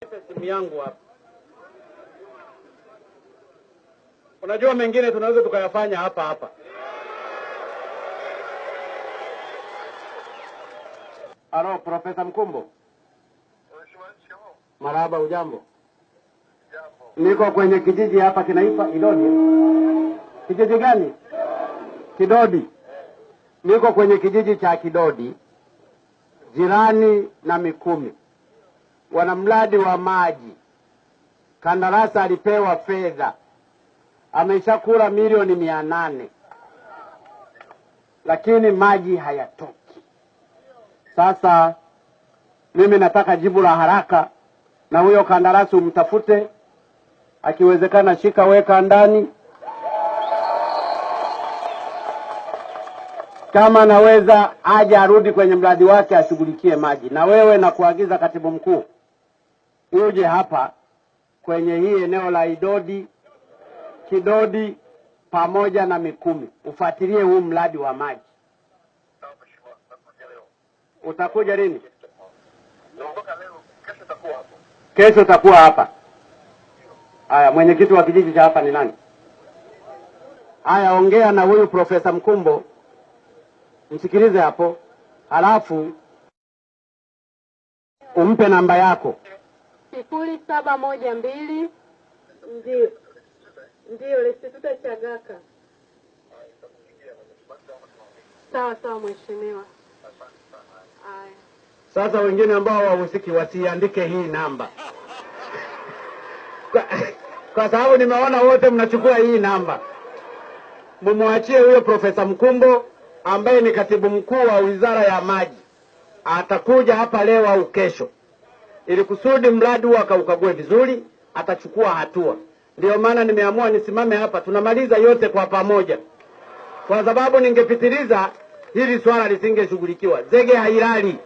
Simu yangu hapa. Unajua mengine tunaweza tukayafanya hapa hapa. Halo, Profesa Mkumbo. Marahaba, ujambo? Niko kwenye kijiji hapa kinaitwa Kidodi. Kijiji gani? Kidodi. Niko kwenye kijiji cha Kidodi, jirani na Mikumi. Wana mradi wa maji. Kandarasi alipewa fedha. Ameshakula milioni 800. Lakini maji hayatoki. Sasa mimi nataka jibu la haraka, na huyo kandarasi umtafute, akiwezekana shika weka ndani. Kama naweza aje arudi kwenye mradi wake ashughulikie maji. Na wewe na kuagiza katibu mkuu uje hapa kwenye hii eneo la Kidodi pamoja na Mikumi ufuatilie huu mradi wa maji. Utakuja lini? Kesho utakuwa hapa. Haya, mwenyekiti wa kijiji cha hapa ni nani? Haya, ongea na huyu Profesa Mkumbo. Msikilize hapo. Halafu umpe namba yako. 0712 ndio Lestituta Chagaka. Sawa mheshimiwa. Haya. Sasa wengine ambao wahusiki wasiandike hii namba. Kwa sababu nimeona wote mnachukua hii namba. Mumwachie huyo Profesa Mkumbo ambaye ni katibu mkuu wa Wizara ya Maji. Atakuja hapa leo au kesho, ili kusudi mradi huu akaukague vizuri, atachukua hatua. Ndio maana nimeamua nisimame hapa, tunamaliza yote kwa pamoja. Kwa sababu ningepitiliza hili swala lisingeshughulikiwa. Zege hailali.